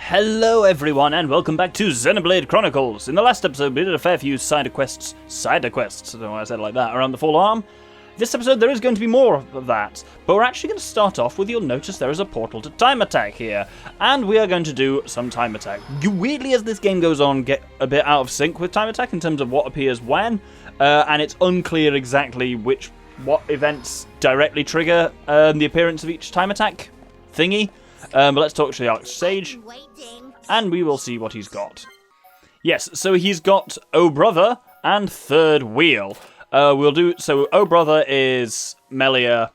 Hello everyone and welcome back to Xenoblade Chronicles. In the last episode we did a fair few sidequests, I don't know why I said it like that, around the Full Arm. This episode there is going to be more of that, but we're actually going to start off with, you'll notice there is a portal to time attack here, and we are going to do some time attack. You weirdly, as this game goes on, get a bit out of sync with time attack in terms of what appears when, and it's unclear exactly what events directly trigger the appearance of each time attack thingy. But let's talk to the Archsage, and we will see what he's got. Yes, so he's got Oh Brother and Third Wheel. Oh Brother is Melia,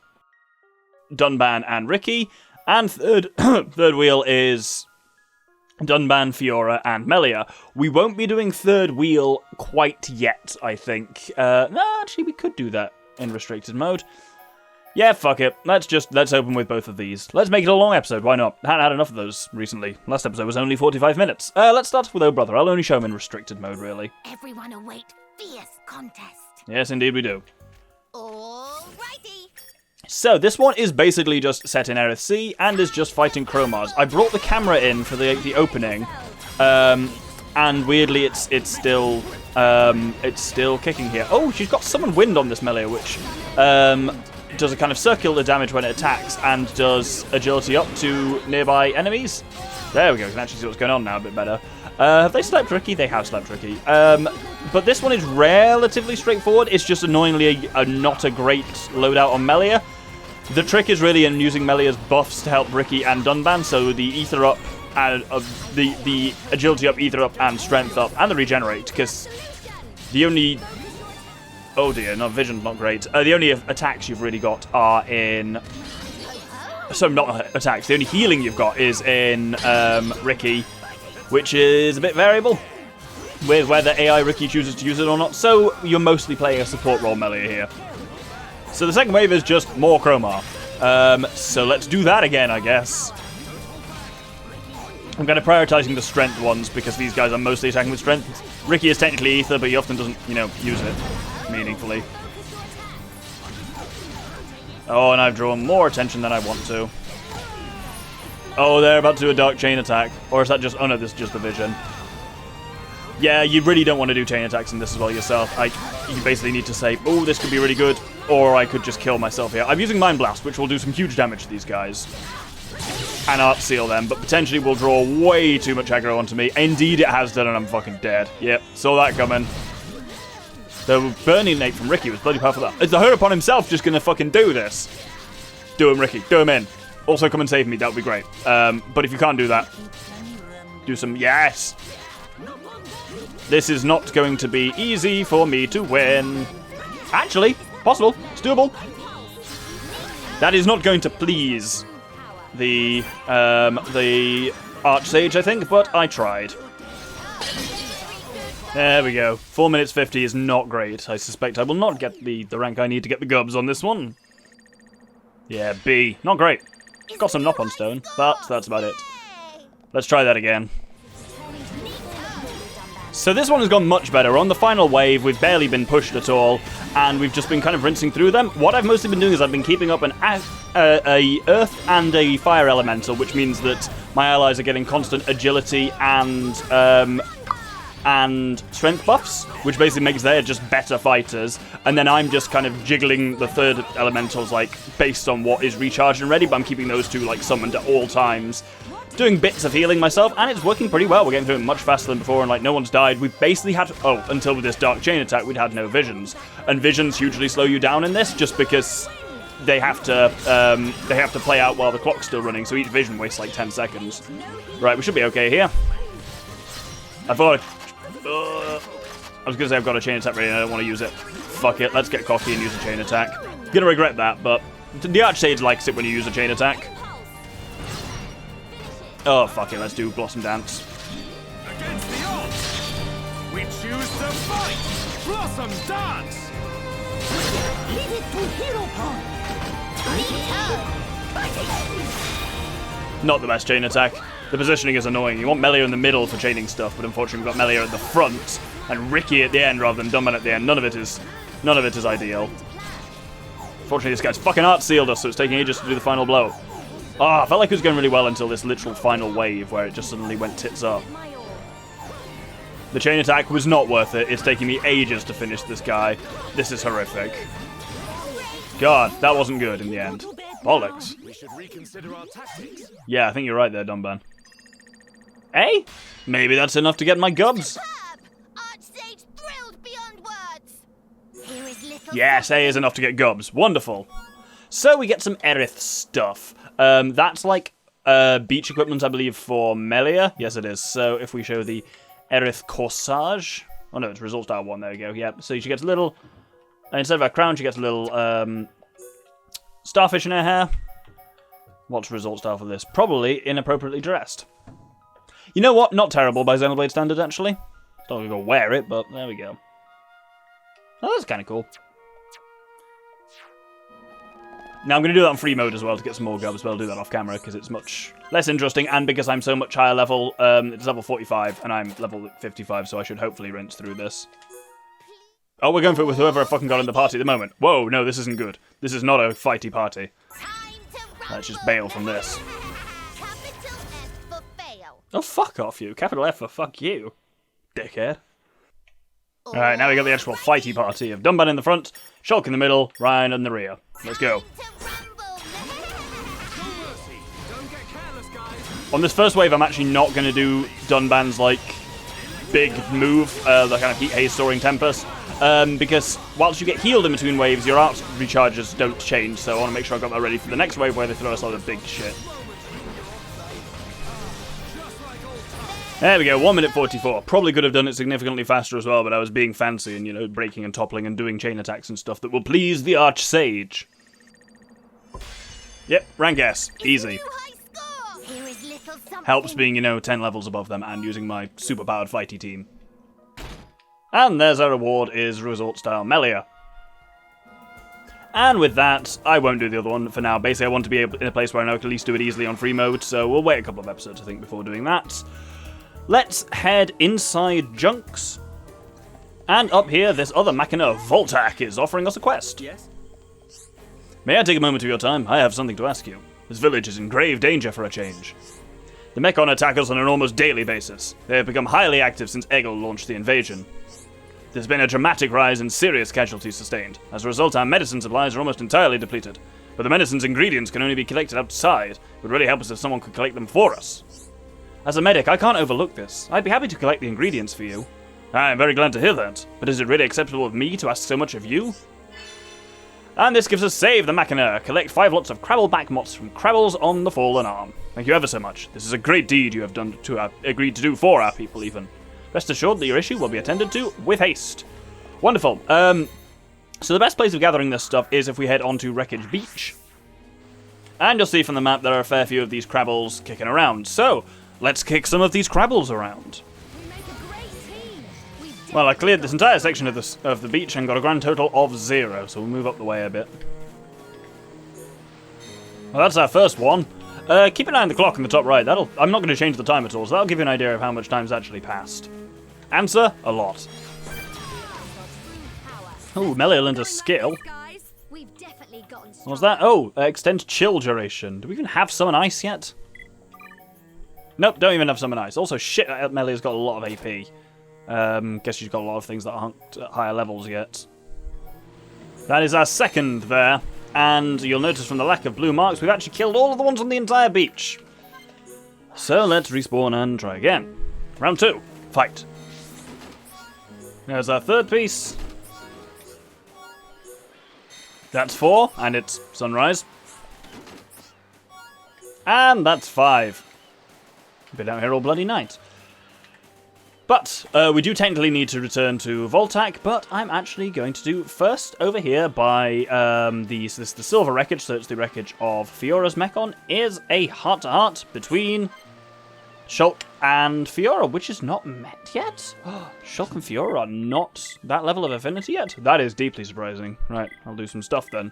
Dunban, and Ricky, and Third Wheel is Dunban, Fiora, and Melia. We won't be doing Third Wheel quite yet, I think. No, actually, we could do that in restricted mode. Yeah, fuck it. Let's open with both of these. Let's make it a long episode, why not? I hadn't had enough of those recently. Last episode was only 45 minutes. Let's start off with Oh Brother. I'll only show him in restricted mode, really. Everyone await fierce contest. Yes, indeed we do. Alrighty. So, this one is basically just set in Aerith Sea, and is just fighting Chromars. I brought the camera in for the opening, and weirdly it's still kicking here. Oh, she's got Summon Wind on this Melia, which, does a kind of circular damage when it attacks and does agility up to nearby enemies. There we go, you can actually see what's going on now a bit better. Have they slapped Ricky? They have slapped Ricky. But this one is relatively straightforward. It's just annoyingly not a great loadout on Melia. The trick is really in using Melia's buffs to help Ricky and Dunban, so the ether up, and the agility up, ether up, and strength up, and the regenerate, because the only... Oh dear, no, vision's not great. The only attacks you've really got are in... So, not attacks. The only healing you've got is in Ricky, which is a bit variable with whether AI Ricky chooses to use it or not. So, you're mostly playing a support role Melia here. So, the second wave is just more Chromar. So, let's do that again, I guess. I'm kind of prioritizing the strength ones because these guys are mostly attacking with strength. Ricky is technically ether, but he often doesn't, use it meaningfully. Oh, and I've drawn more attention than I want to. Oh, they're about to do a dark chain attack. Or is that just... Oh no, this is just the vision. Yeah, you really don't want to do chain attacks in this as well yourself. You basically need to say, oh, this could be really good, or I could just kill myself here. I'm using Mind Blast, which will do some huge damage to these guys. And I'll seal them, but potentially will draw way too much aggro onto me. Indeed it has done, and I'm fucking dead. Yep, saw that coming. The Burning Nate from Ricky was bloody powerful. Is the Hurt upon himself just gonna fucking do this? Do him, Ricky. Do him in. Also, come and save me. That would be great. But if you can't do that, do some... Yes! This is not going to be easy for me to win. Actually, possible. It's doable. That is not going to please the Archsage, I think, but I tried. There we go. 4 minutes 50 is not great. I suspect I will not get the rank I need to get the gubs on this one. Yeah, B. Not great. Got some knock on stone, but that's about it. Let's try that again. So this one has gone much better. We're on the final wave. We've barely been pushed at all, and we've just been kind of rinsing through them. What I've mostly been doing is I've been keeping up a earth and a fire elemental, which means that my allies are getting constant agility and strength buffs, which basically makes they're just better fighters, and then I'm just kind of jiggling the third elementals based on what is recharged and ready, but I'm keeping those two summoned at all times, doing bits of healing myself, and it's working pretty well. We're getting through it much faster than before, and no one's died. We've basically had until with this dark chain attack we'd had no visions, and visions hugely slow you down in this just because they have to play out while the clock's still running, so each vision wastes 10 seconds. Right, we should be okay here. I was going to say I've got a chain attack ready and I don't want to use it. Fuck it, let's get cocky and use a chain attack. Gonna regret that, but the Archsage likes it when you use a chain attack. Oh, fuck it, let's do Blossom Dance. Against the odds, we choose to fight! Blossom Dance! Leave it to Hero Pawn. Not the best chain attack. The positioning is annoying. You want Melia in the middle for chaining stuff, but unfortunately we've got Melia at the front and Ricky at the end rather than Dunban at the end. None of it is ideal. Fortunately, this guy's fucking art sealed us, so it's taking ages to do the final blow. Oh, I felt like it was going really well until this literal final wave where it just suddenly went tits up. The chain attack was not worth it. It's taking me ages to finish this guy. This is horrific. God, that wasn't good in the end. Bollocks. We should reconsider our tactics. Yeah, I think you're right there, Dumban. Hey? Maybe that's enough to get my gubs. Superb! Archsage thrilled beyond words. Here is little Yes, A is enough to get gubs. Wonderful. So we get some Aerith stuff. That's like beach equipment, I believe, for Melia. Yes, it is. So if we show the Aerith Corsage. Oh no, it's result style 1. There we go. Yep. So she gets a little... instead of a crown, she gets a little starfish in her hair. What's result style for this? Probably inappropriately dressed. You know what? Not terrible by Xenoblade standard, actually. Not gonna go wear it, but there we go. Oh, that's kind of cool. Now, I'm going to do that on free mode as well to get some more gubs, but I'll do that off camera because it's much less interesting, and because I'm so much higher level, it's level 45, and I'm level 55, so I should hopefully rinse through this. Oh, we're going for it with whoever I fucking got in the party at the moment. Whoa, no, this isn't good. This is not a fighty party. Let's just bail from this. capital F for fail. Oh, fuck off you. Capital F for fuck you, dickhead. Alright, now we got the actual fighty party of Dumban in the front, Shulk in the middle, Ryan in the rear. Let's go. On this first wave, I'm actually not going to do Dunban's, like, big move, the kind of Heat Haze Soaring Tempest, because whilst you get healed in between waves, your art recharges don't change, so I want to make sure I got that ready for the next wave where they throw us a lot of big shit. There we go, 1 minute 44. Probably could have done it significantly faster as well, but I was being fancy and, you know, breaking and toppling and doing chain attacks and stuff that will please the Archsage. Yep, rank S. Easy. Here is little something. Helps being, you know, 10 levels above them and using my super-powered fighty team. And there's our reward, is resort style Melia. And with that, I won't do the other one for now. Basically, I want to be in a place where I know I can at least do it easily on free mode, so we'll wait a couple of episodes, I think, before doing that. Let's head inside Junks. And up here, this other machina, Voltac, is offering us a quest. Yes? May I take a moment of your time? I have something to ask you. This village is in grave danger for a change. The Mechon attack us on an almost daily basis. They have become highly active since Egil launched the invasion. There's been a dramatic rise in serious casualties sustained. As a result, our medicine supplies are almost entirely depleted. But the medicine's ingredients can only be collected outside. It would really help us if someone could collect them for us. As a medic, I can't overlook this. I'd be happy to collect the ingredients for you. I am very glad to hear that. But is it really acceptable of me to ask so much of you? And this gives us Save the Machina. Collect 5 lots of Crabbleback moths from Crabbles on the Fallen Arm. Thank you ever so much. This is a great deed you have done to agreed to do for our people, even. Rest assured that your issue will be attended to with haste. Wonderful. So the best place of gathering this stuff is if we head onto Wreckage Beach. And you'll see from the map there are a fair few of these Crabbles kicking around. So, let's kick some of these Crabbles around. Well, I cleared this entire section of the beach and got a grand total of 0, so we'll move up the way a bit. Well, that's our first one. Keep an eye on the clock in the top right. I'm not going to change the time at all, so that'll give you an idea of how much time's actually passed. Answer, a lot. Oh, Melia learned a skill. What was that? Oh, extend chill duration. Do we even have Summon Ice yet? Nope, don't even have Summon Ice. Also, shit, Melia's got a lot of AP. Guess she's got a lot of things that aren't at higher levels yet. That is our second there. And you'll notice from the lack of blue marks, we've actually killed all of the ones on the entire beach. So let's respawn and try again. Round 2. Fight. There's our third piece. That's 4, and it's sunrise. And that's 5. Been out here all bloody night. But we do technically need to return to Voltac, but I'm actually going to do first over here by the silver wreckage, so it's the wreckage of Fiora's Mechon, is a heart-to-heart between Shulk and Fiora, which is not met yet. Shulk and Fiora are not that level of affinity yet. That is deeply surprising. Right, I'll do some stuff then.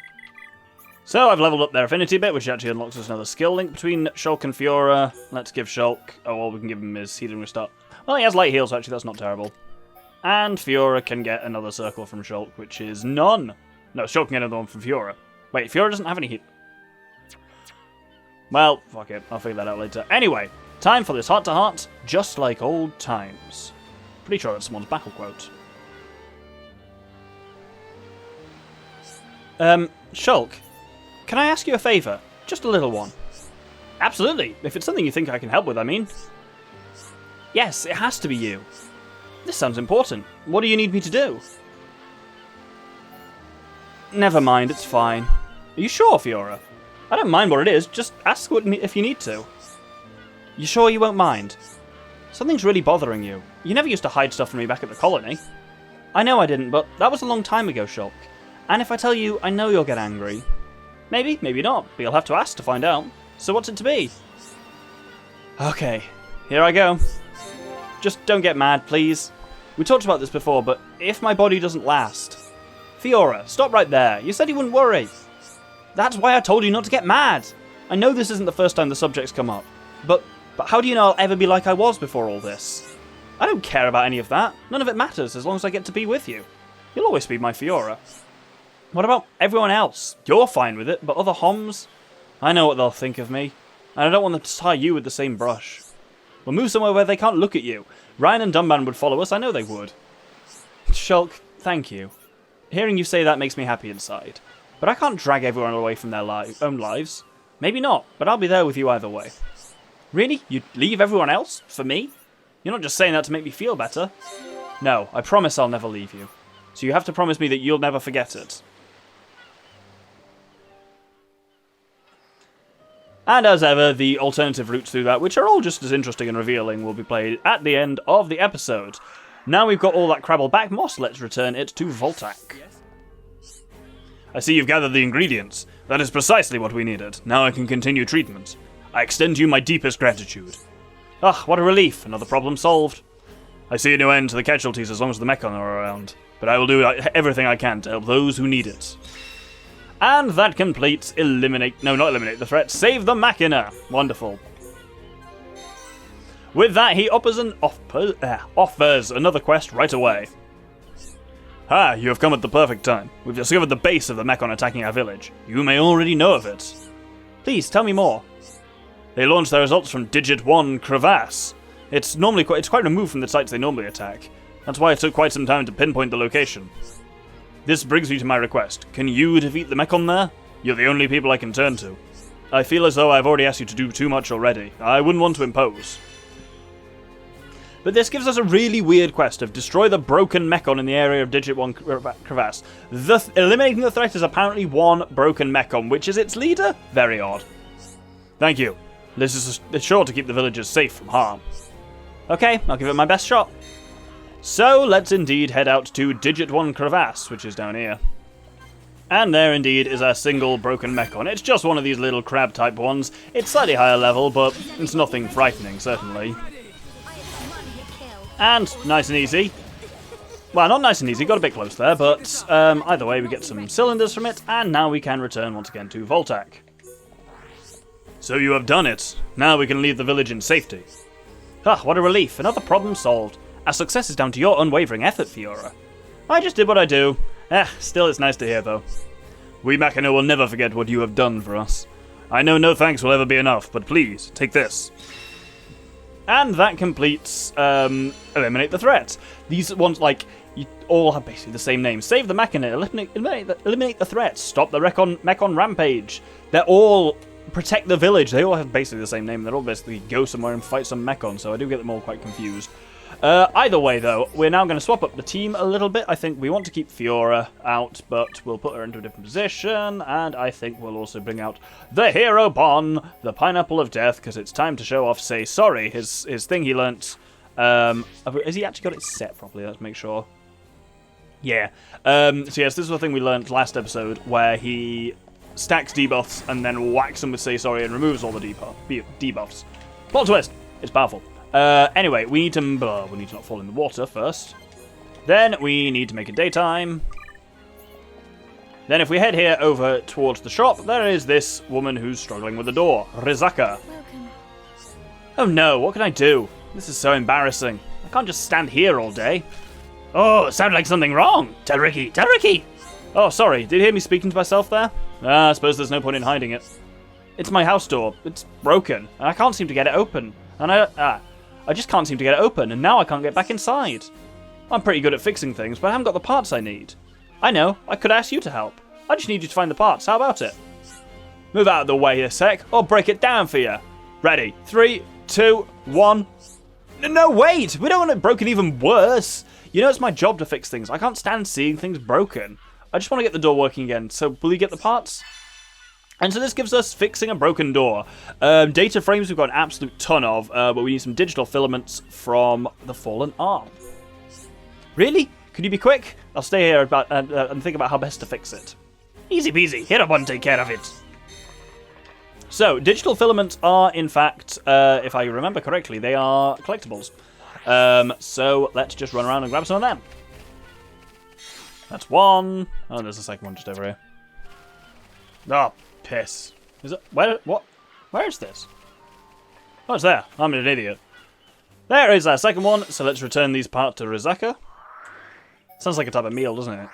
So I've leveled up their affinity bit, which actually unlocks us another skill link between Shulk and Fiora. Let's give Shulk... Oh, all we can give him is Healing Restart. Well, he has light heals, actually, that's not terrible. And Fiora can get another circle from Shulk, which is none. No, Shulk can get another one from Fiora. Wait, Fiora doesn't have any heat. Well, fuck it. I'll figure that out later. Anyway, time for this heart-to-heart, just like old times. Pretty sure that's someone's battle quote. Shulk, can I ask you a favour? Just a little one. Absolutely. If it's something you think I can help with, I mean. Yes, it has to be you. This sounds important. What do you need me to do? Never mind, it's fine. Are you sure, Fiora? I don't mind what it is, just ask if you need to. You sure you won't mind? Something's really bothering you. You never used to hide stuff from me back at the colony. I know I didn't, but that was a long time ago, Shulk. And if I tell you, I know you'll get angry. Maybe, maybe not, but you'll have to ask to find out. So what's it to be? Okay, here I go. Just don't get mad, please. We talked about this before, but if my body doesn't last... Fiora, stop right there. You said you wouldn't worry. That's why I told you not to get mad. I know this isn't the first time the subject's come up, but how do you know I'll ever be like I was before all this? I don't care about any of that. None of it matters as long as I get to be with you. You'll always be my Fiora. What about everyone else? You're fine with it, but other Homs? I know what they'll think of me, and I don't want them to tie you with the same brush. We'll move somewhere where they can't look at you. Ryan and Dumban would follow us, I know they would. Shulk, thank you. Hearing you say that makes me happy inside. But I can't drag everyone away from their own lives. Maybe not, but I'll be there with you either way. Really? You'd leave everyone else? For me? You're not just saying that to make me feel better. No, I promise I'll never leave you. So you have to promise me that you'll never forget it. And as ever, the alternative routes through that, which are all just as interesting and revealing, will be played at the end of the episode. Now we've got all that Crabble back, Moss, let's return it to Voltak. I see you've gathered the ingredients. That is precisely what we needed. Now I can continue treatment. I extend to you my deepest gratitude. Ah, what a relief. Another problem solved. I see no end to the casualties as long as the Mechon are around, but I will do everything I can to help those who need it. And that completes not eliminate the threat, save the Machina. Wonderful. With that, he offers another quest right away. Ah, you have come at the perfect time. We've discovered the base of the Mechon attacking our village. You may already know of it. Please, tell me more. They launched their results from Digit 1 Crevasse. It's quite removed from the sites they normally attack. That's why it took quite some time to pinpoint the location. This brings me to my request. Can you defeat the Mechon there? You're the only people I can turn to. I feel as though I've already asked you to do too much already. I wouldn't want to impose. But this gives us a really weird quest of destroy the broken Mechon in the area of Digit 1 Crevasse. Eliminating the threat is apparently one broken Mechon, which is its leader? Very odd. Thank you. This is sure to keep the villagers safe from harm. Okay, I'll give it my best shot. So, let's indeed head out to Digit 1 Crevasse, which is down here. And there indeed is our single broken Mechon. It's just one of these little crab-type ones. It's slightly higher level, but it's nothing frightening, certainly. And nice and easy. Well, not nice and easy, got a bit close there, but either way we get some cylinders from it, and now we can return once again to Voltak. So you have done it. Now we can leave the village in safety. Ah, what a relief. Another problem solved. Our success is down to your unwavering effort, Fiora. I just did what I do. Still it's nice to hear, though. We Machina will never forget what you have done for us. I know no thanks will ever be enough, but please, take this. And that completes Eliminate the Threat. These ones, you all have basically the same name. Save the Machina, eliminate the threat, stop the Mechon rampage. They're all protect the village. They all have basically the same name. They're all basically go somewhere and fight some Mechon, so I do get them all quite confused. Either way, though, we're now going to swap up the team a little bit. I think we want to keep Fiora out, but we'll put her into a different position, and I think we'll also bring out the Hero Bon, the Pineapple of Death, because it's time to show off Say Sorry, his thing he learnt. Has he actually got it set properly? Let's make sure. Yeah. So yes, this is the thing we learnt last episode, where he stacks debuffs and then whacks them with Say Sorry and removes all the debuffs. Plot twist! It's powerful. Anyway, we need to not fall in the water first. Then we need to make it daytime. Then if we head here over towards the shop, there is this woman who's struggling with the door. Rizaka. Welcome. Oh no, what can I do? This is so embarrassing. I can't just stand here all day. Oh, it sounded like something wrong. Tell Ricky. Oh, sorry, did you hear me speaking to myself there? I suppose there's no point in hiding it. It's my house door. It's broken, and I can't seem to get it open. And I just can't seem to get it open, and now I can't get back inside. I'm pretty good at fixing things, but I haven't got the parts I need. I know, I could ask you to help. I just need you to find the parts. How about it? Move out of the way a sec. I'll break it down for you. Ready? 3, 2, 1. No, wait! We don't want it broken even worse. You know it's my job to fix things. I can't stand seeing things broken. I just want to get the door working again. So will you get the parts? And so this gives us fixing a broken door. Data frames we've got an absolute ton of, but we need some digital filaments from the fallen arm. Really? Could you be quick? I'll stay here and think about how best to fix it. Easy peasy. Hit up and take care of it. So, digital filaments are, in fact, if I remember correctly, they are collectibles. So, let's just run around and grab some of them. That's one. Oh, there's a second one just over here. Oh, piss. Is it? Where? What? Where is this? Oh, it's there. I'm an idiot. There is our second one. So, let's return these parts to Rizaka. Sounds like a type of meal, doesn't it?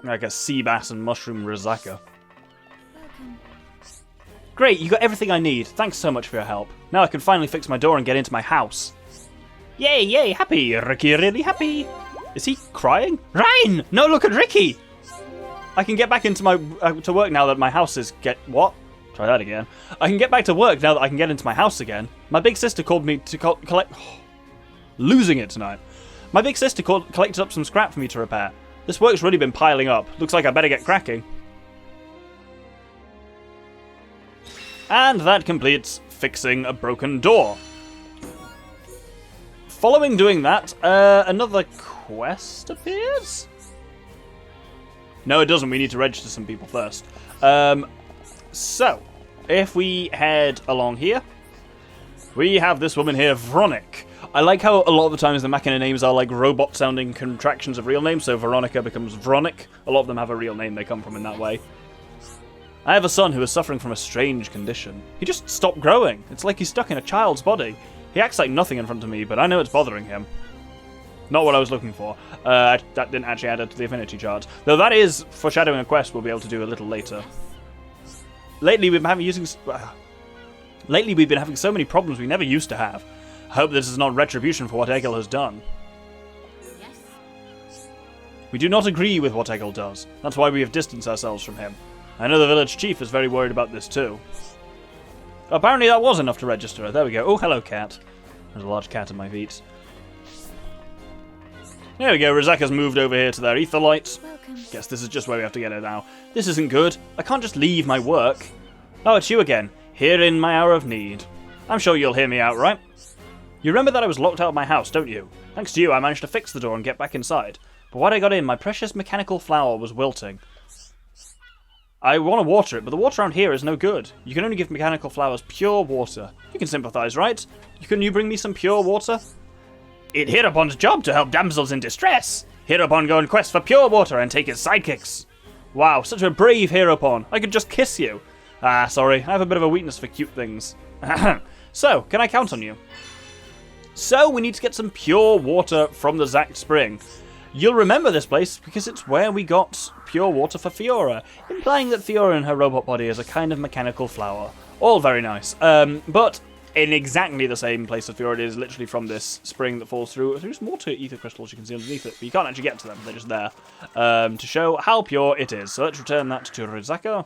Like a sea bass and mushroom Rizaka. Great, you got everything I need. Thanks so much for your help. Now I can finally fix my door and get into my house. Yay, yay, happy. Ricky really happy. Is he crying? Ryan! No, look at Ricky! I can get back into my to work now that my house is what? Try that again. I can get back to work now that I can get into my house again. My big sister called me to collect... losing it tonight. My big sister collected up some scrap for me to repair. This work's really been piling up. Looks like I better get cracking. And that completes fixing a broken door. Following doing that, another quest appears? No, it doesn't. We need to register some people first. So, if we head along here, we have this woman here, Veronica. I like how a lot of the times the Machina names are like robot-sounding contractions of real names, so Veronica becomes Veronica. A lot of them have a real name they come from in that way. I have a son who is suffering from a strange condition. He just stopped growing. It's like he's stuck in a child's body. He acts like nothing in front of me, but I know it's bothering him. Not what I was looking for. That didn't actually add it to the affinity chart. Though that is foreshadowing a quest we'll be able to do a little later. Lately we've been having so many problems we never used to have. I hope this is not retribution for what Egil has done. Yes. We do not agree with what Egil does. That's why we have distanced ourselves from him. I know the village chief is very worried about this too. Apparently that was enough to register her. There we go. Oh, hello, cat. There's a large cat at my feet. There we go. Rizaka's moved over here to their ether lights. Guess this is just where we have to get her now. This isn't good. I can't just leave my work. Oh, it's you again. Here in my hour of need. I'm sure you'll hear me out, right? You remember that I was locked out of my house, don't you? Thanks to you, I managed to fix the door and get back inside. But when I got in, my precious mechanical flower was wilting. I want to water it, but the water around here is no good. You can only give mechanical flowers pure water. You can sympathize, right? Can you bring me some pure water? It's Hirupon's job to help damsels in distress. Hirupon go on quest for pure water and take his sidekicks. Wow, such a brave Hirupon. I could just kiss you. Ah, sorry, I have a bit of a weakness for cute things. So, can I count on you? So, we need to get some pure water from the Zact Spring. You'll remember this place because it's where we got pure water for Fiora, implying that Fiora in her robot body is a kind of mechanical flower. All very nice. But in exactly the same place as Fiora, it is literally from this spring that falls through. There's more to ether crystals you can see underneath it, but you can't actually get to them. They're just there to show how pure it is. So let's return that to Rizaka.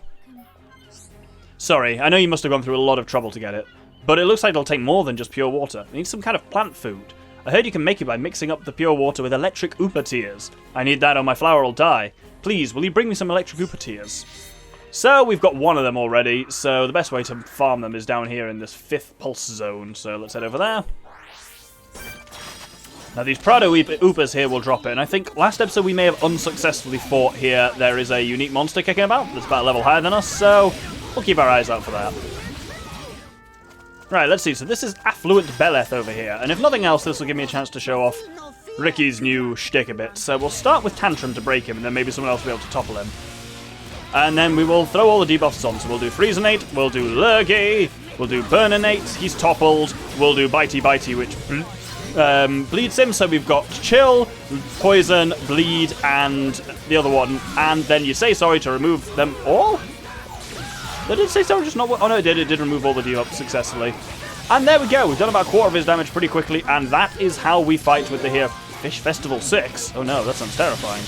Sorry, I know you must have gone through a lot of trouble to get it, but it looks like it'll take more than just pure water. It needs some kind of plant food. I heard you can make it by mixing up the pure water with electric Oopa tears. I need that or my flower will die. Please, will you bring me some electric Oopa tears? So, we've got one of them already, so the best way to farm them is down here in this 5th pulse zone. So let's head over there. Now these Prado Oopas here will drop in. I think last episode we may have unsuccessfully fought here. There is a unique monster kicking about that's about a level higher than us, so we'll keep our eyes out for that. Right, let's see. So this is Affluent Beleth over here. And if nothing else, this will give me a chance to show off Ricky's new shtick a bit. So we'll start with Tantrum to break him, and then maybe someone else will be able to topple him. And then we will throw all the debuffs on. So we'll do Freezonate, we'll do Lurgy, we'll do Burninate, he's toppled, we'll do Bitey Bitey, which bleeds him. So we've got Chill, Poison, Bleed, and the other one. And then you say sorry to remove them all? Did it say so? Just not. Oh no, it did. It did remove all the debuffs successfully. And there we go. We've done about a quarter of his damage pretty quickly, and that is how we fight with the here Fish Festival 6. Oh no, that sounds terrifying.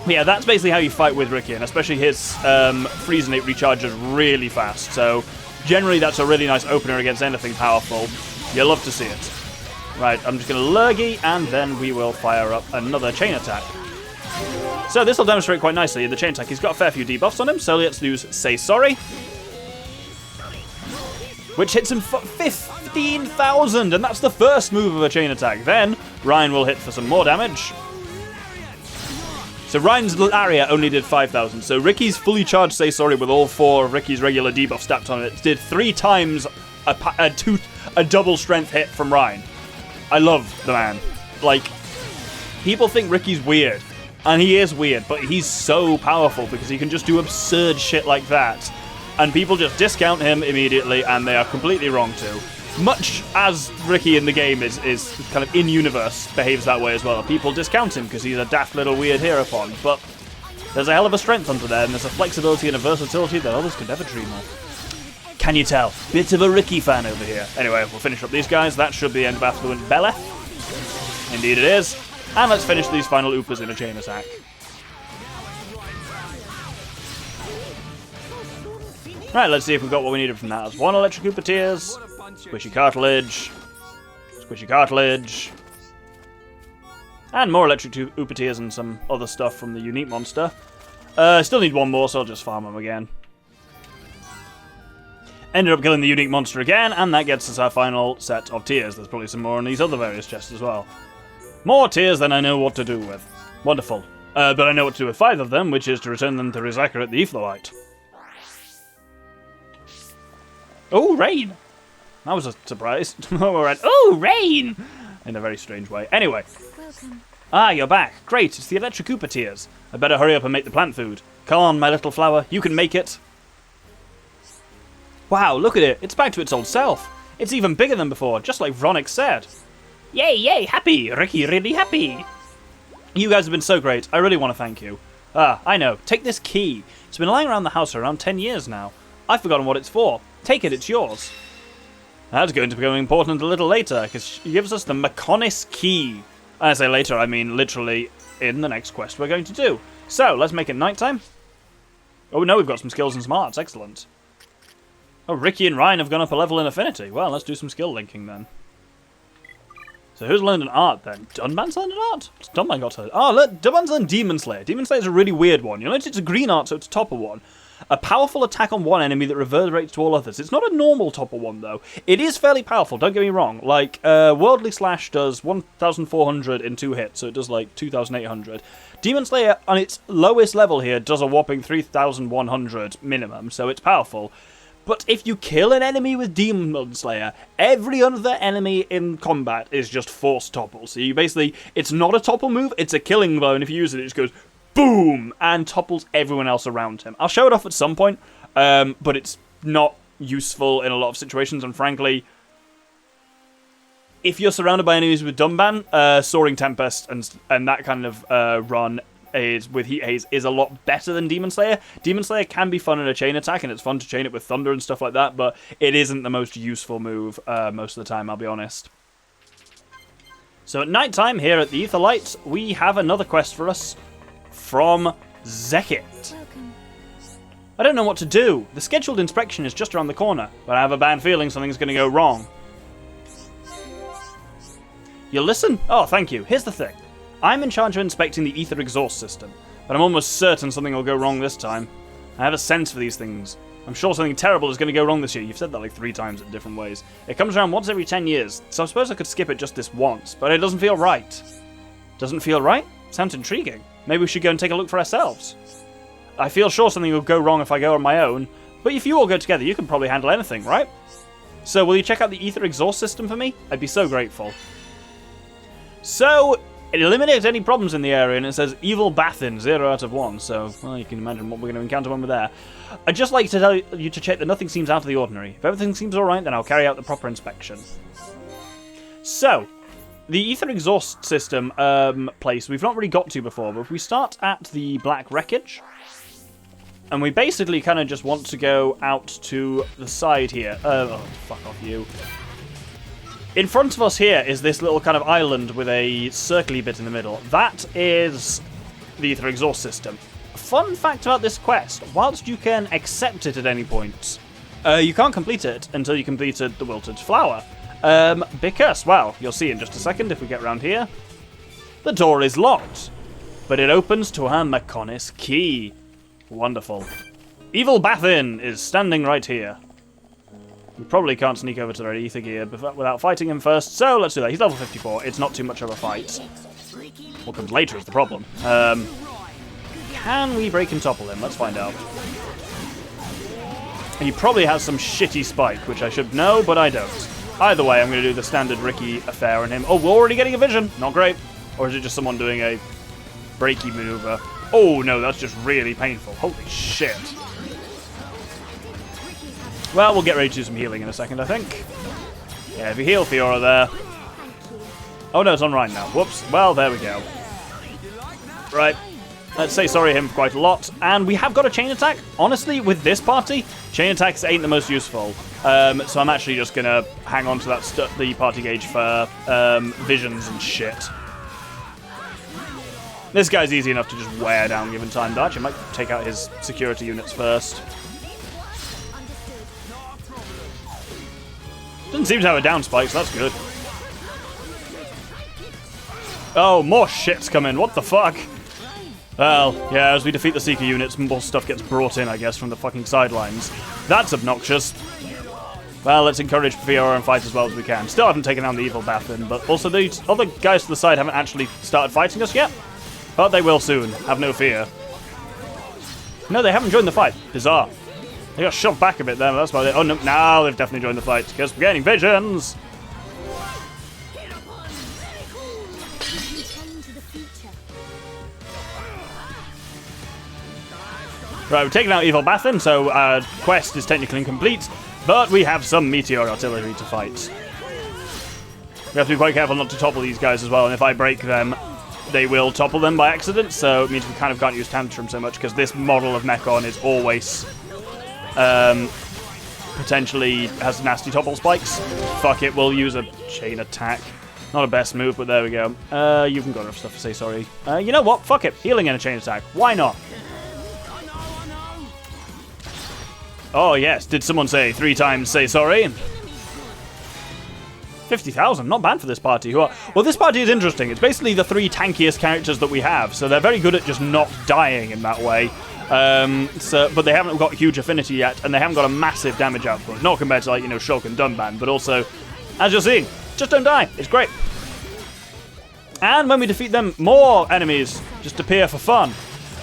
But yeah, that's basically how you fight with Ricky, and especially his Freezenate recharges really fast. So generally, that's a really nice opener against anything powerful. You'll love to see it. Right, I'm just going to Lurgy, and then we will fire up another chain attack. So this will demonstrate quite nicely in the chain attack. He's got a fair few debuffs on him, so let's use Say Sorry, which hits him for 15,000, and that's the first move of a chain attack. Then Ryan will hit for some more damage. So Ryan's area only did 5,000, so Ricky's fully charged Say Sorry with all 4 of Ricky's regular debuffs stacked on it did 3 times a double strength hit from Ryan. I love the man. Like, people think Ricky's weird, and he is weird, but he's so powerful because he can just do absurd shit like that. And people just discount him immediately, and they are completely wrong too. Much as Ricky in the game is kind of in-universe, behaves that way as well. People discount him because he's a daft little weird hero-pon, but there's a hell of a strength under there, and there's a flexibility and a versatility that others could never dream of. Can you tell? Bit of a Ricky fan over here. Anyway, we'll finish up these guys. That should be the end of Affluent Beleth. Indeed it is. And let's finish these final Oopas in a chain attack. Right, let's see if we've got what we needed from that. That's 1 Electric Oopa Tears, Squishy Cartilage, Squishy Cartilage, and more Electric Oopa Tears and some other stuff from the unique monster. Still need 1 more, so I'll just farm them again. Ended up killing the unique monster again, and that gets us our final set of tears. There's probably some more in these other various chests as well. More tears than I know what to do with. Wonderful. But I know what to do with 5 of them, which is to return them to Rizaka at the Etherlight. Oh, rain! That was a surprise. Alright. Oh, rain! In a very strange way. Anyway. Welcome. Ah, you're back. Great, it's the Electric Oopa Tears. I better hurry up and make the plant food. Come on, my little flower. You can make it. Wow, look at it. It's back to its old self. It's even bigger than before, just like Vronix said. Yay, yay, happy. Ricky, really happy. You guys have been so great. I really want to thank you. Ah, I know. Take this key. It's been lying around the house for around 10 years now. I've forgotten what it's for. Take it, it's yours. That's going to become important a little later, because she gives us the Mechonis key. And I say later, I mean literally in the next quest we're going to do. So, let's make it nighttime. Oh no, we've got some skills and smarts. Excellent. Oh, Ricky and Ryan have gone up a level in affinity. Well, let's do some skill linking then. So who's learned an art then? Dunban's learned an art? What's Dunban got to? Oh, look, Dunban's learned Demon Slayer. Demon Slayer is a really weird one. You'll notice it's a green art, so it's a topper one. A powerful attack on one enemy that reverberates to all others. It's not a normal topper one, though. It is fairly powerful, don't get me wrong. Like, Worldly Slash does 1,400 in 2 hits, so it does like 2,800. Demon Slayer, on its lowest level here, does a whopping 3,100 minimum, so it's powerful. But if you kill an enemy with Demon Slayer, every other enemy in combat is just force topple. So you basically, it's not a topple move, it's a killing blow, and if you use it, it just goes boom, and topples everyone else around him. I'll show it off at some point, but it's not useful in a lot of situations, and frankly, if you're surrounded by enemies with Dunban, Soaring Tempest and that kind of run is with Heat Haze is a lot better than Demon Slayer. Demon Slayer can be fun in a chain attack, and it's fun to chain it with Thunder and stuff like that, but it isn't the most useful move most of the time, I'll be honest. So at night time here at the Etherlight, we have another quest for us from Zekit. Welcome. I don't know what to do. The scheduled inspection is just around the corner, but I have a bad feeling something's going to go wrong. You'll listen? Oh, thank you. Here's the thing. I'm in charge of inspecting the ether exhaust system, but I'm almost certain something will go wrong this time. I have a sense for these things. I'm sure something terrible is going to go wrong this year. You've said that like 3 times in different ways. It comes around once every 10 years, so I suppose I could skip it just this once, but it doesn't feel right. Doesn't feel right? Sounds intriguing. Maybe we should go and take a look for ourselves. I feel sure something will go wrong if I go on my own, but if you all go together, you can probably handle anything, right? So will you check out the ether exhaust system for me? I'd be so grateful. So, it eliminates any problems in the area, and it says Evil Bathin, 0 out of 1, so, well, you can imagine what we're going to encounter when we're there. I'd just like to tell you to check that nothing seems out of the ordinary. If everything seems alright, then I'll carry out the proper inspection. So, the ether exhaust system place we've not really got to before, but if we start at the Black Wreckage, And we basically kind of just want to go out to the side here. Oh, fuck off you. In front of us here is this little kind of island with a circly bit in the middle. That is the ether exhaust system. Fun fact about this quest, whilst you can accept it at any point, you can't complete it until you completed the Wilted flower. Because, well, you'll see in just a second if we get around here. The door is locked, but it opens to our Mechonis key. Wonderful. Evil Bathin is standing right here. We probably can't sneak over to their ether gear without fighting him first, so let's do that. He's level 54. It's not too much of a fight. What comes later is the problem. Can we break and topple him? Let's find out. He probably has some shitty spike, which I should know, but I don't. Either way, I'm going to do the standard Ricky affair on him. Oh, we're already getting a vision. Not great. Or is it just someone doing a breaky maneuver? Oh, no, that's just really painful. Holy shit. Well, we'll get ready to do some healing in a second, I think. Yeah, if you heal Fiora there. Oh, no, it's on Ryan now. Whoops. Well, there we go. Right. Let's say sorry to him quite a lot. And we have got a chain attack. Honestly, with this party, chain attacks ain't the most useful. So I'm actually just going to hang on to that the party gauge for visions and shit. This guy's easy enough to just wear down given time. Though actually, I might take out his security units first. Doesn't seem to have a down spike, so that's good. Oh, more shit's coming. What the fuck? Well, yeah, as we defeat the Seeker units, more stuff gets brought in, I guess, from the fucking sidelines. That's obnoxious. Well, let's encourage Fiora and fight as well as we can. Still haven't taken down the Evil Bathin, but also the other guys to the side haven't actually started fighting us yet. But they will soon. Have no fear. No, they haven't joined the fight. Bizarre. They got shoved back a bit there, but that's about it. Oh, no, now they've definitely joined the fight, because we're getting visions! Right, we've taken out Evil Bathin, so our quest is technically incomplete, but we have some Meteor Artillery to fight. We have to be quite careful not to topple these guys as well, and if I break them, they will topple them by accident, so it means we kind of can't use Tantrum so much, because this model of Mechon is always potentially has nasty topple spikes. Fuck it, we'll use a chain attack. Not a best move, but there we go. You haven't got enough stuff to say sorry. You know what? Fuck it. Healing and a chain attack. Why not? Oh, yes. Did someone say 3 times say sorry? 50,000. Not bad for this party. Well, this party is interesting. It's basically the 3 tankiest characters that we have, so they're very good at just not dying in that way. But they haven't got huge affinity yet, and they haven't got a massive damage output. Not compared to, like, you know, Shulk and Dunban, but also, as you're seeing, just don't die. It's great. And when we defeat them, more enemies just appear for fun.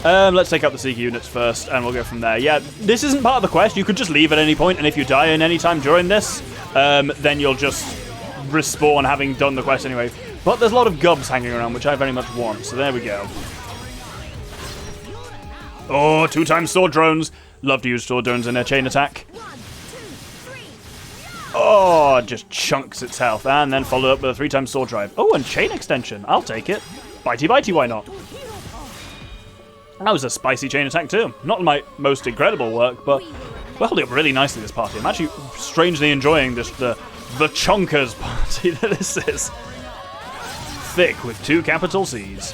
Let's take out the Seeker units first, and we'll go from there. Yeah, this isn't part of the quest. You could just leave at any point, and if you die in any time during this, then you'll just respawn having done the quest anyway. But there's a lot of gubs hanging around, which I very much want, so there we go. Oh, 2 times sword drones. Love to use sword drones in a chain attack. Oh, just chunks its health, and then followed up with a 3 times sword drive. Oh, and chain extension. I'll take it. Bitey bitey, why not? That was a spicy chain attack too. Not my most incredible work, but we're holding up really nicely this party. I'm actually strangely enjoying this the chonkers party that this is. Thick with 2 capital C's.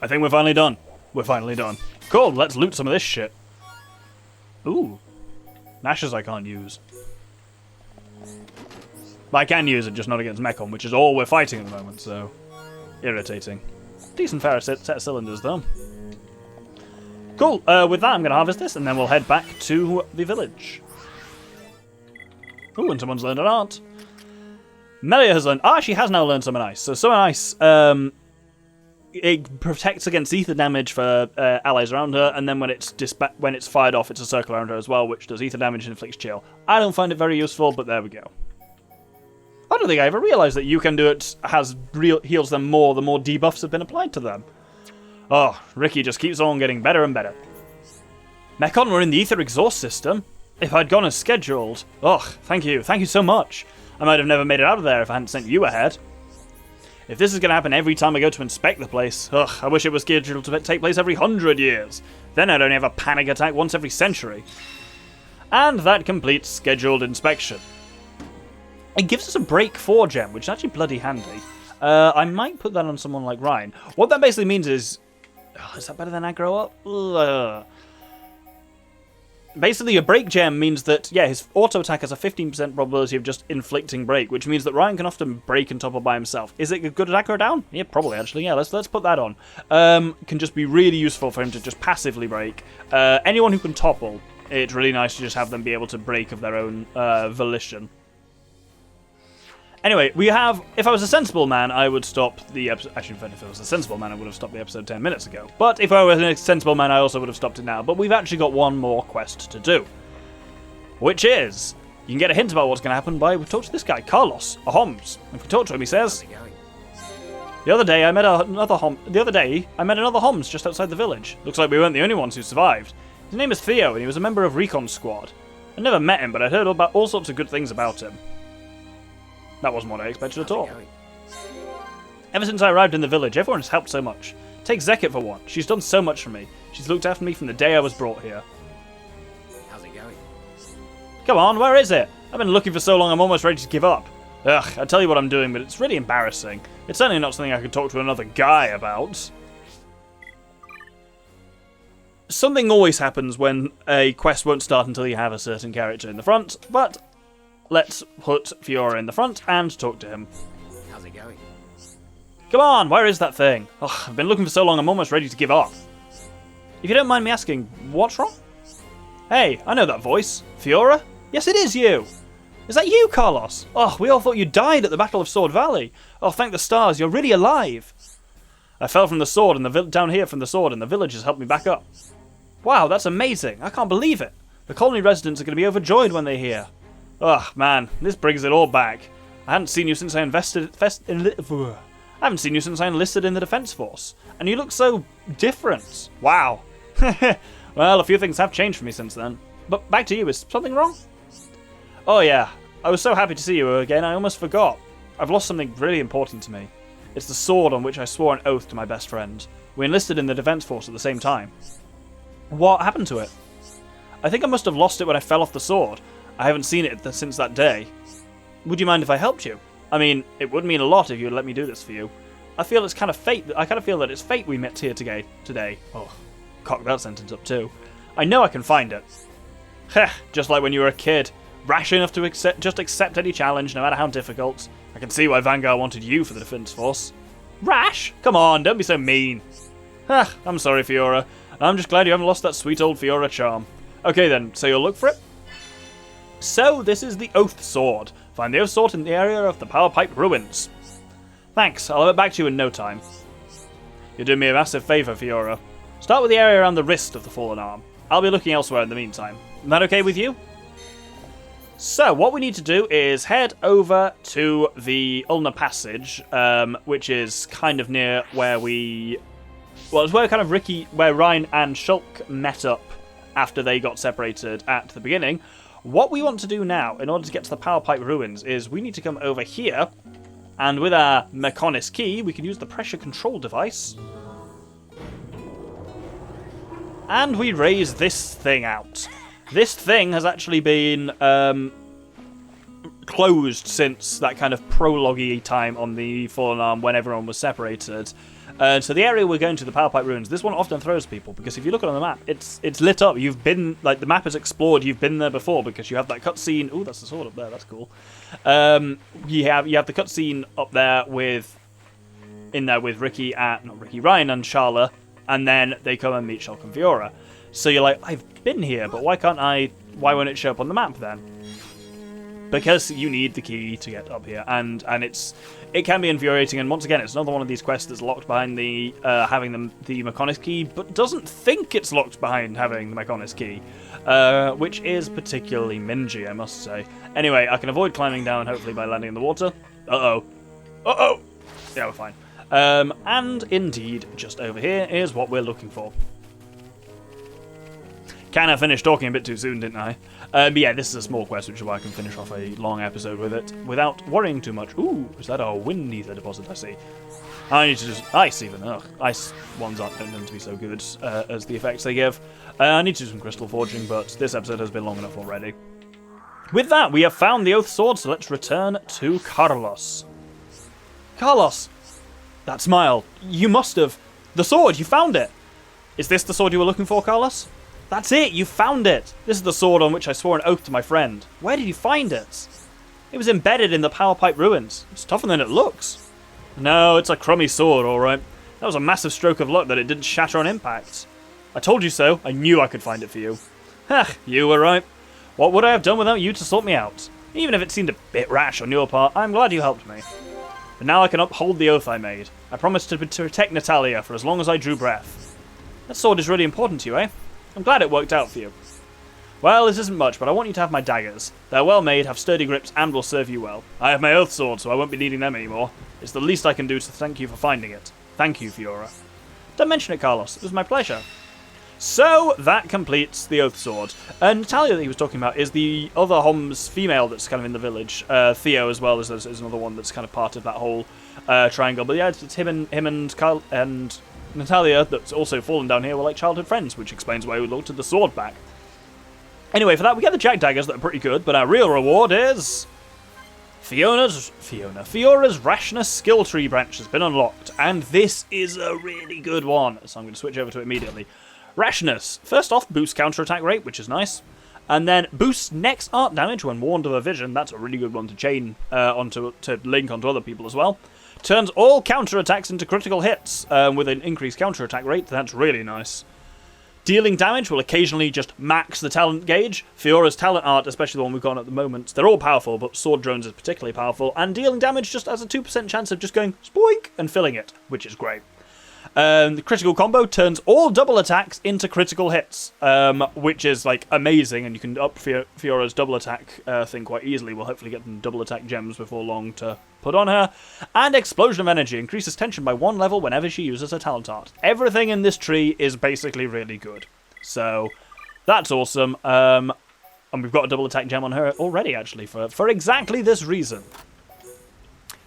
I think we're finally done. We're finally done. Cool, let's loot some of this shit. Ooh. Nashes I can't use. But I can use it, just not against Mechon, which is all we're fighting at the moment, so... irritating. Decent fair set of cylinders, though. Cool, with that I'm going to harvest this, and then we'll head back to the village. Ooh, and someone's learned an art. Melia has learned... she has now learned Summon Ice. So Summon Ice, it protects against ether damage for allies around her, and then when it's fired off, it's a circle around her as well, which does ether damage and inflicts chill. I don't find it very useful, but there we go. I don't think I ever realised that You Can Do It heals them more the more debuffs have been applied to them. Oh, Ricky just keeps on getting better and better. Mechon were in the ether exhaust system. If I'd gone as scheduled... Oh, thank you so much. I might have never made it out of there if I hadn't sent you ahead. If this is going to happen every time I go to inspect the place, ugh, I wish it was scheduled to take place every 100 years. Then I'd only have a panic attack once every century. And that completes scheduled inspection. It gives us a break 4 gem, which is actually bloody handy. I might put that on someone like Ryan. What that basically means is... is that better than aggro up? Ugh. Basically, a break gem means that, yeah, his auto attack has a 15% probability of just inflicting break, which means that Ryan can often break and topple by himself. Is it a good at aggro down? Yeah, probably, actually. Yeah, let's put that on. Can just be really useful for him to just passively break. Anyone who can topple, it's really nice to just have them be able to break of their own volition. Anyway, we have... If I was a sensible man, I would stop the episode... Actually, if I was a sensible man, I would have stopped the episode 10 minutes ago. But if I was a sensible man, I also would have stopped it now. But we've actually got one more quest to do. Which is... You can get a hint about what's going to happen by... We talk to this guy, Carlos, a Homs. If we talk to him, he says... The other day, I met another Homs just outside the village. Looks like we weren't the only ones who survived. His name is Theo, and he was a member of Recon Squad. I never met him, but I heard about all sorts of good things about him. That wasn't what I expected at all. Ever since I arrived in the village, everyone has helped so much. Take Zekit for one. She's done so much for me. She's looked after me from the day I was brought here. How's it going? Come on, where is it? I've been looking for so long I'm almost ready to give up. Ugh, I tell you what I'm doing, but it's really embarrassing. It's certainly not something I could talk to another guy about. Something always happens when a quest won't start until you have a certain character in the front, but... Let's put Fiora in the front and talk to him. How's it going? Come on, where is that thing? Ugh, I've been looking for so long I'm almost ready to give up. If you don't mind me asking, what's wrong? Hey, I know that voice. Fiora? Yes, it is you. Is that you, Carlos? Oh, we all thought you died at the Battle of Sword Valley. Oh, thank the stars, you're really alive. I fell from the sword and down here from the sword and the villagers helped me back up. Wow, that's amazing. I can't believe it. The colony residents are going to be overjoyed when they hear. Oh man, this brings it all back. I haven't seen you since I enlisted in the defense force, and you look so different. Wow. Well, a few things have changed for me since then. But back to you, is something wrong? Oh yeah, I was so happy to see you again, I almost forgot. I've lost something really important to me. It's the sword on which I swore an oath to my best friend. We enlisted in the defense force at the same time. What happened to it? I think I must have lost it when I fell off the sword. I haven't seen it since that day. Would you mind if I helped you? I mean, it would mean a lot if you would let me do this for you. I feel it's kind of fate. I kind of feel that it's fate we met here today. Oh, cock that sentence up too. I know I can find it. Heh, just like when you were a kid, rash enough to accept any challenge, no matter how difficult. I can see why Vanguard wanted you for the defense force. Rash? Come on, don't be so mean. I'm sorry, Fiora. I'm just glad you haven't lost that sweet old Fiora charm. Okay then, so you'll look for it? So, this is the Oath Sword. Find the Oath Sword in the area of the Power Pipe Ruins. Thanks, I'll have it back to you in no time. You're doing me a massive favour, Fiora. Start with the area around the wrist of the fallen arm. I'll be looking elsewhere in the meantime. Is that okay with you? So, what we need to do is head over to the Ulna Passage, which is kind of near where we... Well, it's where where Ryan and Shulk met up after they got separated at the beginning. What we want to do now, in order to get to the Power Pipe Ruins, is we need to come over here, and with our Mechonis key, we can use the pressure control device. And we raise this thing out. This thing has actually been closed since that kind of prologue-y time on the Fallen Arm when everyone was separated. So the area we're going to, the Power Pipe Ruins, this one often throws people, because if you look on the map, it's lit up. You've been, like, the map is explored, you've been there before, because you have that cutscene. Ooh, that's the sword up there, that's cool. You have the cutscene up there with Ryan and Charla, and then they come and meet Shulk and Fiora. So you're like, I've been here, but why won't it show up on the map then? Because you need the key to get up here, and it can be infuriating. And once again, it's another one of these quests that's locked behind the having the Mechonis key, but doesn't think it's locked behind having the Mechonis key, which is particularly mingy, I must say. Anyway, I can avoid climbing down, hopefully by landing in the water. Uh oh. Yeah, we're fine. And indeed, just over here is what we're looking for. Kind of finished talking a bit too soon, didn't I? But yeah, this is a small quest, which is why I can finish off a long episode with it without worrying too much. Ooh, is that a wind ether deposit I see? I need to just... Ice even. Ugh. Ice ones don't tend to be so good as the effects they give. I need to do some crystal forging, but this episode has been long enough already. With that, we have found the Oath Sword, so let's return to Carlos. Carlos! That smile. You must have... The sword, you found it! Is this the sword you were looking for, Carlos? That's it, you found it! This is the sword on which I swore an oath to my friend. Where did you find it? It was embedded in the power pipe ruins. It's tougher than it looks. No, it's a crummy sword, alright. That was a massive stroke of luck that it didn't shatter on impact. I told you so. I knew I could find it for you. Ha, you were right. What would I have done without you to sort me out? Even if it seemed a bit rash on your part, I'm glad you helped me. But now I can uphold the oath I made. I promised to protect Natalia for as long as I drew breath. That sword is really important to you, eh? I'm glad it worked out for you. Well, this isn't much, but I want you to have my daggers. They're well made, have sturdy grips, and will serve you well. I have my oath sword, so I won't be needing them anymore. It's the least I can do to thank you for finding it. Thank you, Fiora. Don't mention it, Carlos. It was my pleasure. So, that completes the Oath Sword. Natalia that he was talking about is the other Homs female that's kind of in the village. Theo as well is another one that's kind of part of that whole triangle. But yeah, it's him and Kyle and Natalia that's also fallen down here were like childhood friends, which explains why we looked at the sword back. Anyway, for that we get the Jack Daggers that are pretty good, but our real reward is... Fiora's Rashness skill tree branch has been unlocked, and this is a really good one, so I'm going to switch over to it immediately. Rashness. First off, boosts counter-attack rate, which is nice. And then boosts next art damage when warned of a vision. That's a really good one to chain to link onto other people as well. Turns all counter-attacks into critical hits with an increased counter-attack rate. That's really nice. Dealing damage will occasionally just max the talent gauge. Fiora's talent art, especially the one we've got at the moment, they're all powerful, but Sword Drones is particularly powerful. And dealing damage just has a 2% chance of just going spoink and filling it, which is great. The critical combo turns all double attacks into critical hits, which is like amazing, and you can up Fiora's double attack thing quite easily. We'll hopefully get some double attack gems before long to put on her. And Explosion of Energy increases tension by 1 level whenever she uses her talent art. Everything in this tree is basically really good, so that's awesome. And we've got a double attack gem on her already, actually, for exactly this reason.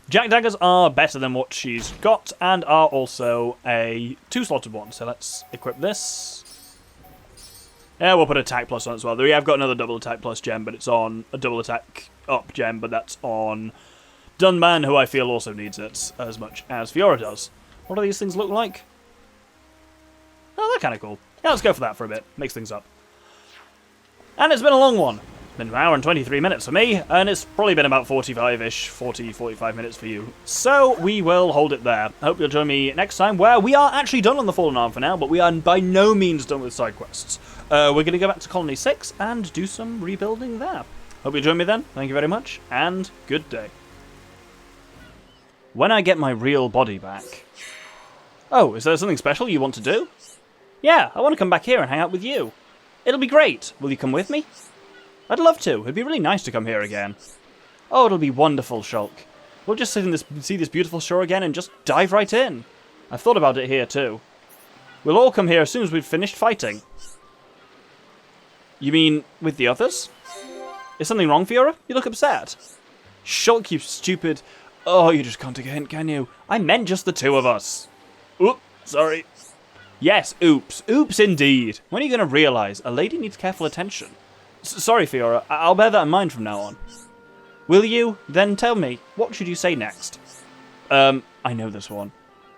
Jack Daggers are better than what she's got, and are also a 2-slotted one. So let's equip this. Yeah, we'll put attack plus on it as well. We have got another double attack plus gem, but it's on a double attack up gem, but that's on Dunman, who I feel also needs it as much as Fiora does. What do these things look like? Oh, they're kind of cool. Yeah, let's go for that for a bit. Mix things up. And it's been a long one. Been an hour and 23 minutes for me, and it's probably been about 45-ish, 45 minutes for you. So we will hold it there. I hope you'll join me next time, where we are actually done on the Fallen Arm for now, but we are by no means done with side quests. We're going to go back to Colony 6 and do some rebuilding there. Hope you'll join me then. Thank you very much, and good day. When I get my real body back... Oh, is there something special you want to do? Yeah, I want to come back here and hang out with you. It'll be great. Will you come with me? I'd love to. It'd be really nice to come here again. Oh, it'll be wonderful, Shulk. We'll just see this beautiful shore again and just dive right in. I've thought about it here too. We'll all come here as soon as we've finished fighting. You mean with the others? Is something wrong, Fiora? You look upset. Shulk, you stupid... Oh, you just can't take a hint, can you? I meant just the 2 of us. Oops, sorry. Yes, oops. Oops indeed. When are you going to realise a lady needs careful attention? Sorry, Fiora. I'll bear that in mind from now on. Will you? Then tell me, what should you say next? I know this one.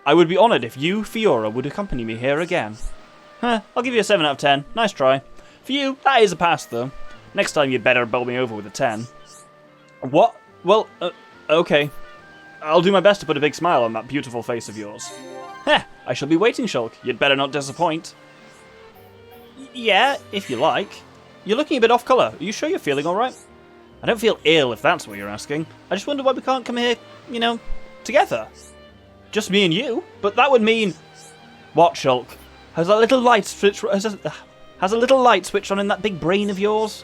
I would be honoured if you, Fiora, would accompany me here again. I'll give you a 7 out of 10. Nice try. For you, that is a pass, though. Next time you'd better bowl me over with a 10. What? Well, okay. I'll do my best to put a big smile on that beautiful face of yours. Heh, I shall be waiting, Shulk. You'd better not disappoint. Yeah, if you like. You're looking a bit off colour. Are you sure you're feeling alright? I don't feel ill, if that's what you're asking. I just wonder why we can't come here, you know, together. Just me and you? But that would mean... What, Shulk? Has a little light switch... Has a little light switch on in that big brain of yours?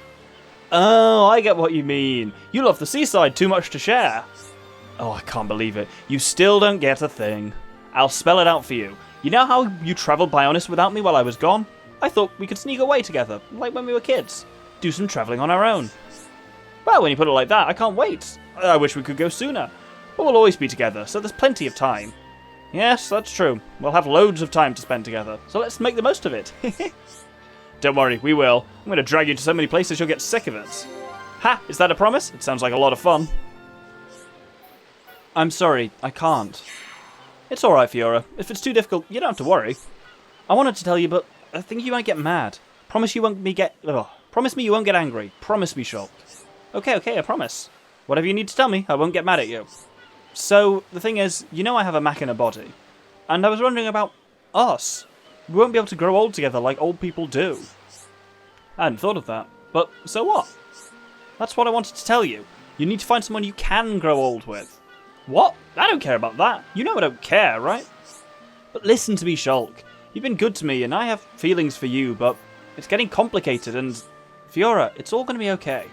Oh, I get what you mean. You love the seaside too much to share. Oh, I can't believe it. You still don't get a thing. I'll spell it out for you. You know how you travelled Bionis without me while I was gone? I thought we could sneak away together, like when we were kids. Do some travelling on our own. Well, when you put it like that, I can't wait. I wish we could go sooner. But we'll always be together, so there's plenty of time. Yes, that's true. We'll have loads of time to spend together, so let's make the most of it. Don't worry, we will. I'm going to drag you to so many places you'll get sick of it. Ha! Is that a promise? It sounds like a lot of fun. I'm sorry, I can't. It's alright, Fiora. If it's too difficult, you don't have to worry. I wanted to tell you, but I think you might get mad. Promise me you won't get angry. Promise me, Shulk. Okay, I promise. Whatever you need to tell me, I won't get mad at you. So, the thing is, you know I have a mech body. And I was wondering about us. We won't be able to grow old together like old people do. I hadn't thought of that. But, so what? That's what I wanted to tell you. You need to find someone you can grow old with. What? I don't care about that. You know I don't care, right? But listen to me, Shulk. You've been good to me, and I have feelings for you, but it's getting complicated, and... Fiora, it's all going to be okay.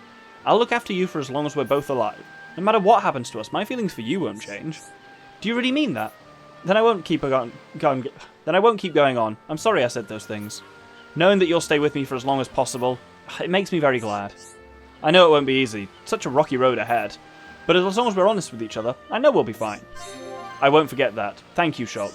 I'll look after you for as long as we're both alive. No matter what happens to us, my feelings for you won't change. Do you really mean that? Then I won't keep going on. I'm sorry I said those things. Knowing that you'll stay with me for as long as possible, it makes me very glad. I know it won't be easy. Such a rocky road ahead. But as long as we're honest with each other, I know we'll be fine. I won't forget that. Thank you, Shulk.